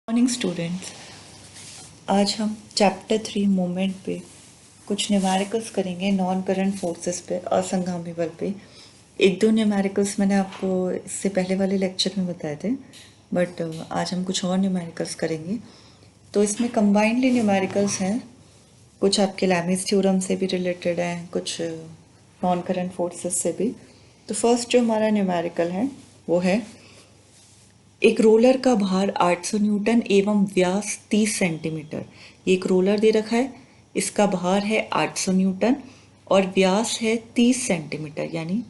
Morning students, आज हम chapter 3 moment पे कुछ न्यूमेरिकल्स करेंगे। नॉन करंट फोर्सेस पे, असंगामी बल पे। एक दो न्यूमेरिकल्स मैंने आपको इससे पहले वाले लेक्चर में बताए थे, बट आज हम कुछ और न्यूमेरिकल्स करेंगे। तो इसमें कंबाइंडली न्यूमेरिकल्स हैं, कुछ आपके लैमीज थ्योरम से भी रिलेटेड हैं, कुछ नॉन करंट फोर्सेस से भी। तो फर्स्ट जो हमारा न्यूमेरिकल है वो है, एक रोलर का भार 800 न्यूटन एवं व्यास 30 सेंटीमीटर। ये एक रोलर दे रखा है, इसका भार है 800 न्यूटन और व्यास है 30 सेंटीमीटर, यानी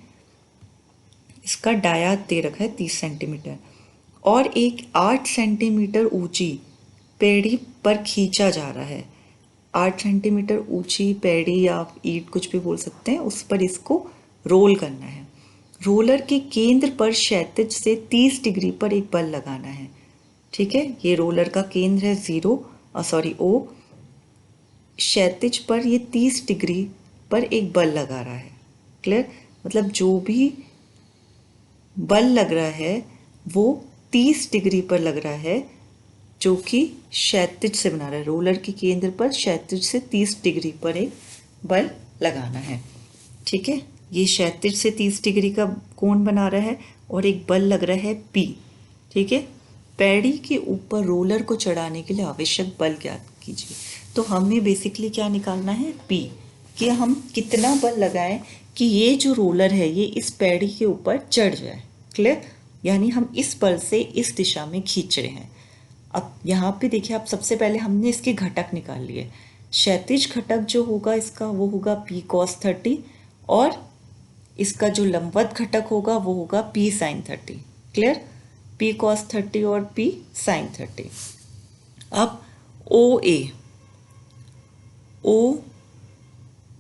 इसका डायाद दे रखा है 30 सेंटीमीटर, और एक 8 सेंटीमीटर ऊंची पेड़ी पर खींचा जा रहा है। 8 सेंटीमीटर ऊंची पेड़ी या ईंट कुछ भी बोल सकते हैं, उस पर इसको रोल करना है। रोलर के केंद्र पर क्षैतिज से 30 डिग्री पर एक बल लगाना है। ठीक है, ये रोलर का केंद्र है O। क्षैतिज पर ये 30 डिग्री पर एक बल लगा रहा है। क्लियर? मतलब जो भी बल लग रहा है वो 30 डिग्री पर लग रहा है, जो कि क्षैतिज से बना रहा है। रोलर के केंद्र पर क्षैतिज से 30 डिग्री पर एक बल लगाना है। ठीक है, ये क्षैतिज से 30 डिग्री का कोण बना रहा है और एक बल लग रहा है P। ठीक है, पैड़ी के ऊपर रोलर को चढ़ाने के लिए आवश्यक बल ज्ञात कीजिए। तो हमें बेसिकली क्या निकालना है, P, कि हम कितना बल लगाएं कि ये जो रोलर है ये इस पैड़ी के ऊपर चढ़ जाए। क्लियर? यानी हम इस बल से इस दिशा में खींच रहे हैं। अब यहाँ पे देखिए, आप सबसे पहले हमने इसके घटक निकाल लिए। क्षैतिज घटक जो होगा इसका वो होगा P cos 30, और इसका जो लंबवत घटक होगा वो होगा P sin 30। Clear? P cos 30 और P sin 30। अब ओ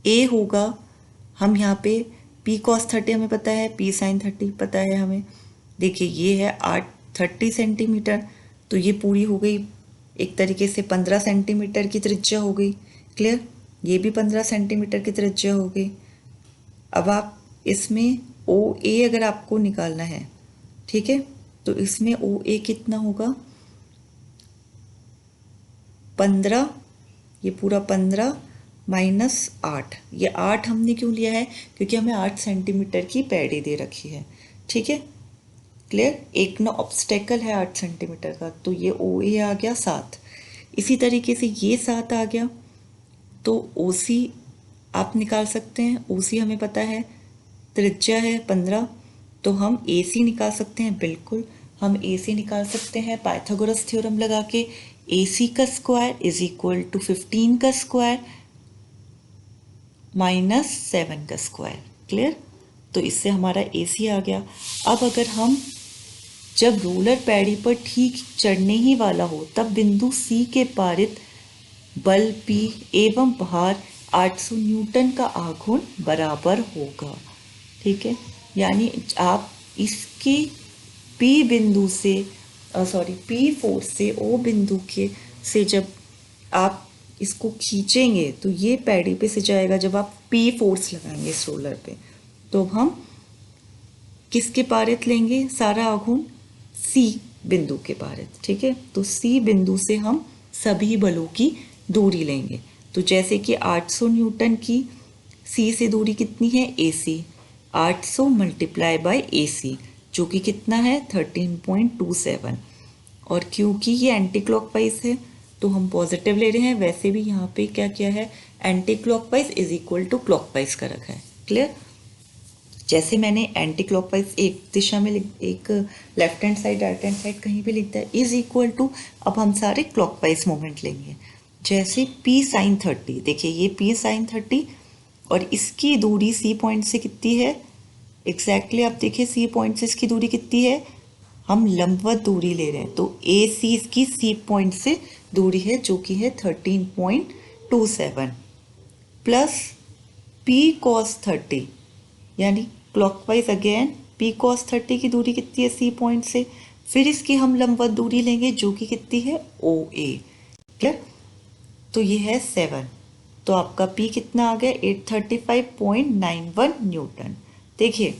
ए होगा, हम यहाँ पे P cos 30 हमें पता है, P sin 30 पता है हमें। देखिए ये है 30 सेंटीमीटर, तो ये पूरी हो गई एक तरीके से 15 सेंटीमीटर की त्रिज्या हो गई। क्लियर? ये भी 15 सेंटीमीटर की त्रिज्या हो गई। अब आप इसमें OA अगर आपको निकालना है, ठीक है, तो इसमें OA कितना होगा, 15, ये पूरा 15 माइनस 8। ये 8 हमने क्यों लिया है, क्योंकि हमें 8 सेंटीमीटर की पैड़ी दे रखी है। ठीक है, क्लियर? एक ना ऑब्स्टेकल है 8 सेंटीमीटर का, तो ये OA आ गया 7। इसी तरीके से ये 7 आ गया, तो OC आप निकाल सकते हैं। OC हमें पता है, त्रिज्या है 15, तो हम AC निकाल सकते हैं। बिल्कुल, हम AC निकाल सकते हैं पाइथागोरस थ्योरम लगा के। AC का स्क्वायर इज इक्वल टू 15 का स्क्वायर माइनस 7 का स्क्वायर। क्लियर? तो इससे हमारा AC आ गया। अब अगर हम जब रोलर पैड़ी पर ठीक चढ़ने ही वाला हो, तब बिंदु C के पारित बल P एवं भार 800 न्यूटन का आघूर्ण बराबर होगा। ठीक है, यानी आप इसके P बिंदु से P फोर्स से O बिंदु के से जब आप इसको खींचेंगे तो ये पैड़ी पे से जाएगा। जब आप P फोर्स लगाएंगे इस रोलर पे, तो हम किसके पारित लेंगे सारा आघूर्ण, C बिंदु के पारित। ठीक है, तो C बिंदु से हम सभी बलों की दूरी लेंगे। तो जैसे कि 800 न्यूटन की C से दूरी कितनी है, AC, 800 मल्टीप्लाई बाय AC, जो कि कितना है 13.27। और क्योंकि ये एंटी क्लॉकवाइज है तो हम पॉजिटिव ले रहे हैं। वैसे भी यहाँ पे क्या किया है, anticlockwise is equal to clockwise का रखा है। क्लियर? जैसे मैंने एंटी क्लॉकवाइज एक दिशा में एक left hand side right hand side कहीं भी लिखता है, इज इक्वल टू, अब हम सारे क्लॉकवाइज मोमेंट लेंगे। जैसे P sin 30, देखिए ये P sin 30 और इसकी दूरी C पॉइंट से कितनी है, एग्जैक्टली आप देखिए C पॉइंट से इसकी दूरी कितनी है, हम लंबवत दूरी ले रहे हैं, तो AC इसकी C पॉइंट से दूरी है, जो कि है 13.27 प्लस P cos 30, यानी क्लॉकवाइज अगेन P cos 30 की दूरी कितनी है C पॉइंट से, फिर इसकी हम लंबवत दूरी लेंगे जो कि कितनी है OA। क्लियर? तो ये है 7, तो आपका P कितना आ गया 835.91 न्यूटन। देखिए,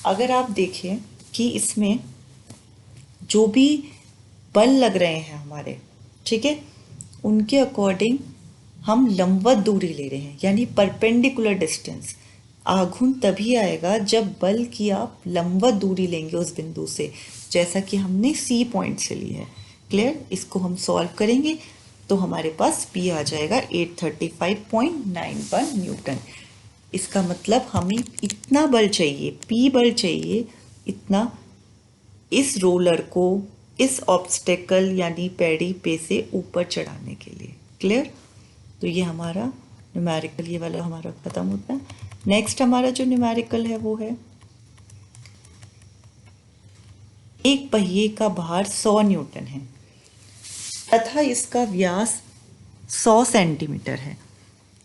अगर आप देखें कि इसमें जो भी बल लग रहे हैं हमारे, ठीक है, उनके अकॉर्डिंग हम लंबवत दूरी ले रहे हैं, यानी परपेंडिकुलर डिस्टेंस। आघूर्ण तभी आएगा जब बल की आप लंबवत दूरी लेंगे उस बिंदु से, जैसा कि हमने सी पॉइंट से ली है। क्लियर? इसको हम सॉल्व करेंगे तो हमारे पास पी आ जाएगा 835.91 न्यूटन। इसका मतलब हमें इतना बल चाहिए, पी बल चाहिए, इतना इस रोलर को इस ऑब्स्टेकल यानी पैड़ी पे से ऊपर चढ़ाने के लिए। क्लियर? तो ये हमारा न्यूमेरिकल, ये वाला हमारा खत्म होता है। नेक्स्ट हमारा जो न्यूमेरिकल है वो है एक पहिए का भार 100 न्यूटन है तथा इसका व्यास 100 सेंटीमीटर है।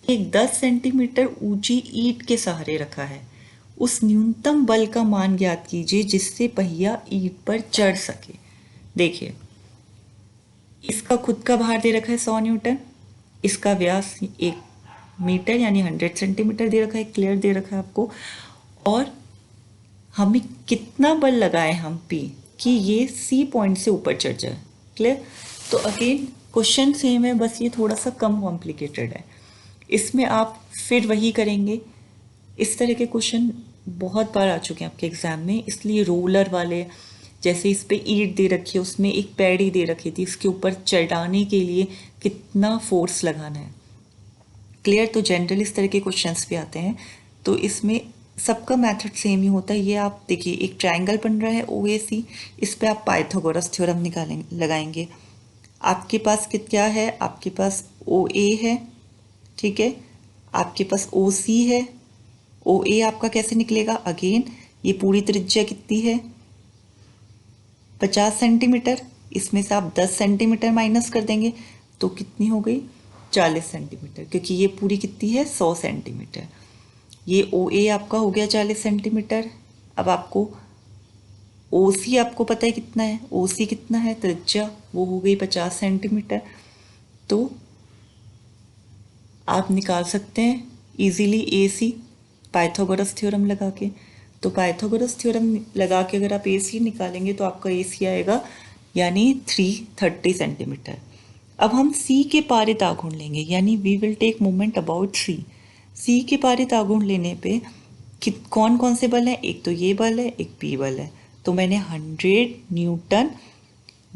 एक 10 सेंटीमीटर ऊंची ईंट के सहारे रखा है। उस न्यूनतम बल का मान ज्ञात कीजिए जिससे पहिया ईंट पर चढ़ सके। देखिए, इसका खुद का भार दे रखा है 100 न्यूटन, इसका व्यास 1 मीटर यानी 100 सेंटीमीटर दे रखा है, क्लियर दे रखा है आपको, और हमें कितना बल लगाए हम पी कि ये सी पॉइंट से ऊपर चढ़ जाए। क्लियर? तो अगेन क्वेश्चन सेम है, बस ये थोड़ा सा कम कॉम्प्लिकेटेड है। इसमें आप फिर वही करेंगे, इस तरह के क्वेश्चन बहुत बार आ चुके हैं आपके एग्जाम में, इसलिए रोलर वाले, जैसे इस पे ईंट दे रखी है, उसमें एक पैड़ी दे रखी थी, इसके ऊपर चढ़ाने के लिए कितना फोर्स लगाना है। क्लियर? तो जनरल इस तरह के क्वेश्चंस भी आते हैं, तो इसमें सबका मेथड सेम ही होता है। ये आप देखिए, एक ट्रायंगल बन रहा है OAC, इस पे आप पाइथागोरस थ्योरम निकालेंगे, लगाएंगे। आपके पास क्या है? आपके पास OA है, ठीक है, आपके पास OC है। OA आपका कैसे निकलेगा? अगेन ये पूरी त्रिज्या कितनी है? 50 सेंटीमीटर, इसमें से आप 10 सेंटीमीटर माइनस कर देंगे तो कितनी हो गई? 40 सेंटीमीटर, क्योंकि ये पूरी कितनी है? 100 सेंटीमीटर। ये OA आपका हो गया 40 सेंटीमीटर। अब आपको OC आपको पता है कितना है? OC कितना है? त्रिज्या, वो हो गई 50 सेंटीमीटर। तो आप निकाल सकते हैं इजीली AC पाइथागोरस थ्योरम लगा के। तो पाइथागोरस थ्योरम लगा के अगर आप AC निकालेंगे तो आपका AC आएगा यानी 330 सेंटीमीटर। अब हम C के पारित आघूर्ण लेंगे, यानी we will take moment about C के पारित आघूर्ण लेने पे कौन कौन से बल हैं? एक तो ये बल है, एक P बल है। तो मैंने 100 न्यूटन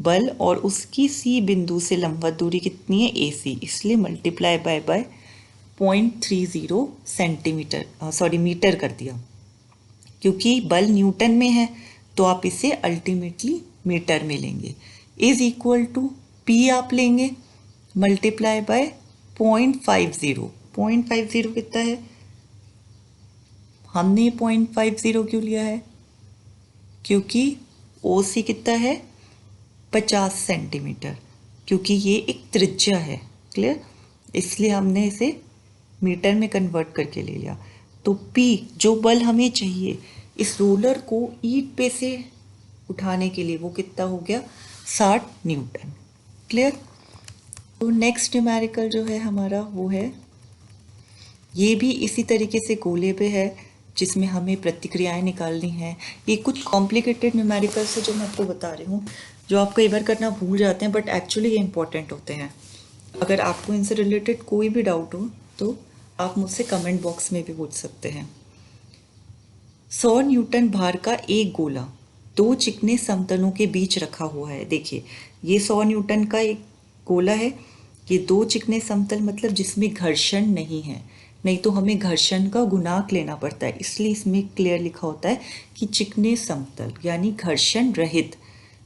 बल और उसकी C बिंदु से लंबवत दूरी कितनी है? AC, इसलिए मल्टीप्लाई बाय 0.30 सेंटीमीटर, मीटर कर दिया। क्योंकि बल न्यूटन में है तो आप इसे अल्टीमेटली मीटर में लेंगे। इज इक्वल टू P आप लेंगे मल्टीप्लाई बाय 0.50। 0.50 कितना है? हमने 0.50 क्यों लिया है? क्योंकि OC कितना है? 50 सेंटीमीटर, क्योंकि ये एक त्रिज्या है। क्लियर? इसलिए हमने इसे मीटर में कन्वर्ट करके ले लिया। तो P जो बल हमें चाहिए इस रोलर को ईंट पे से उठाने के लिए, वो कितना हो गया? 60 न्यूटन। क्लियर? तो नेक्स्ट न्यूमेरिकल जो है हमारा वो है, ये भी इसी तरीके से गोले पे है जिसमें हमें प्रतिक्रियाएं निकालनी है। ये कुछ कॉम्प्लिकेटेड न्यूमेरिकल्स है जो मैं आपको बता रही हूँ, जो आप कई बार करना भूल जाते हैं, बट एक्चुअली ये इंपॉर्टेंट होते हैं। अगर आपको इनसे रिलेटेड कोई भी डाउट हो तो आप मुझसे कमेंट बॉक्स में भी पूछ सकते हैं। 100 न्यूटन भार का एक गोला 2 चिकने समतलों के बीच रखा हुआ है। देखिए, ये 100 न्यूटन का एक गोला है, ये 2 चिकने समतल मतलब जिसमें घर्षण नहीं है, नहीं तो हमें घर्षण का गुणांक लेना पड़ता है, इसलिए इसमें क्लियर लिखा होता है कि चिकने समतल यानी घर्षण रहित।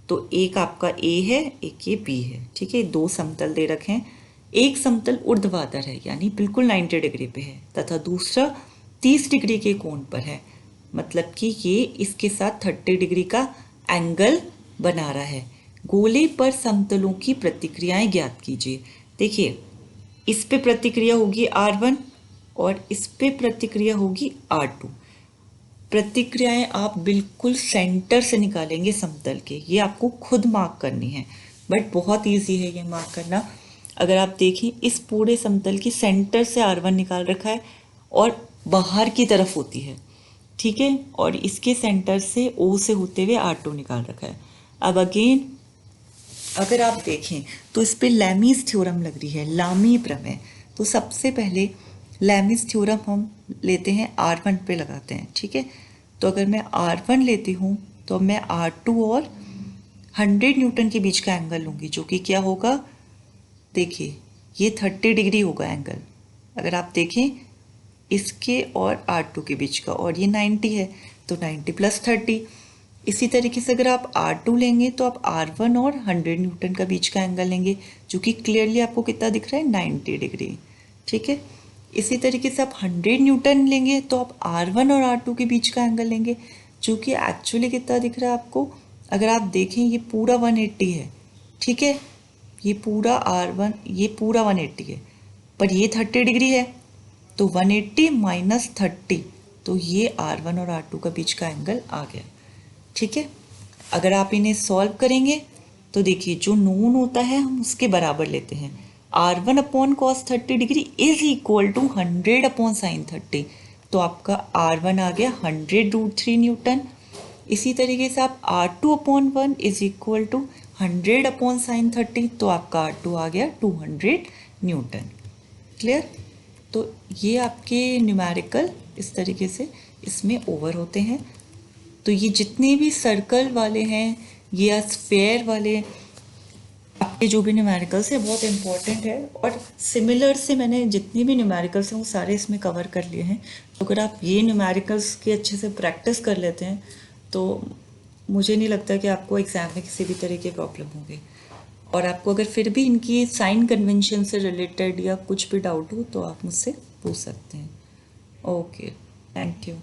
तो एक आपका A है, एक ये B है, ठीक है। 2 समतल दे रखे हैं, एक समतल ऊर्ध्वाधर है यानी बिल्कुल 90 डिग्री पे है, तथा दूसरा 30 डिग्री के कोण पर है, मतलब कि ये इसके साथ 30 डिग्री का एंगल बना रहा है। गोले पर समतलों की प्रतिक्रियाएं ज्ञात कीजिए। देखिए, इस पे प्रतिक्रिया होगी R1 और इस पे प्रतिक्रिया होगी R2। प्रतिक्रियाएं आप बिल्कुल सेंटर से निकालेंगे समतल के, ये आपको खुद मार्क करनी है, बट बहुत इजी है ये मार्क करना। अगर आप देखें, इस पूरे समतल की सेंटर से R1 निकाल रखा है और बाहर की तरफ होती है, ठीक है, और इसके सेंटर से O से होते हुए R2 निकाल रखा है। अब अगेन अगर आप देखें तो इस पे लैमीज थ्योरम लग रही है, लामी प्रमेय। तो सबसे पहले लैमीज थ्योरम हम लेते हैं R1 पे लगाते हैं, ठीक है। तो अगर मैं R1 लेती हूँ तो मैं R2 और 100 न्यूटन के बीच का एंगल लूँगी, जो कि क्या होगा, देखिए ये 30 डिग्री होगा एंगल। अगर आप देखें इसके और R2 के बीच का, और ये 90 है तो 90 प्लस 30। इसी तरीके से अगर आप R2 लेंगे तो आप R1 और 100 न्यूटन का बीच का एंगल लेंगे, जो कि क्लियरली आपको कितना दिख रहा है, 90 डिग्री, ठीक है। इसी तरीके से आप 100 न्यूटन लेंगे तो आप R1 और R2 के बीच का एंगल लेंगे, जो कि एक्चुअली कितना दिख रहा है आपको, अगर आप देखें ये पूरा 180 है, ठीक है। ये पूरा R1, ये पूरा 180 है, पर ये 30 डिग्री है, तो 180 माइनस 30, तो ये R1 और R2 का बीच का एंगल आ गया, ठीक है। अगर आप इन्हें सॉल्व करेंगे तो देखिए जो नोन होता है हम उसके बराबर लेते हैं। R1 upon cos 30 degree is equal to 100 upon sine 30, तो आपका R1 आ गया 100√3 न्यूटन। इसी तरीके से आप R2 upon 1 is equal to 100 upon sine 30, तो आपका R2 आ गया 200 न्यूटन। क्लियर। तो ये आपके न्यूमेरिकल इस तरीके से इसमें ओवर होते हैं। तो ये जितने भी सर्कल वाले हैं या स्फेयर वाले आपके जो भी न्यूमेरिकल्स है बहुत इंपॉर्टेंट है, और सिमिलर से मैंने जितने भी न्यूमेरिकल्स हैं वो सारे इसमें कवर कर लिए हैं। तो अगर आप ये न्यूमेरिकल्स की अच्छे से प्रैक्टिस कर लेते हैं तो मुझे नहीं लगता कि आपको एग्ज़ाम में किसी भी तरह की प्रॉब्लम होगी। और आपको अगर फिर भी इनकी साइन कन्वेंशन से रिलेटेड या कुछ भी डाउट हो तो आप मुझसे पूछ सकते हैं। Okay, thank you.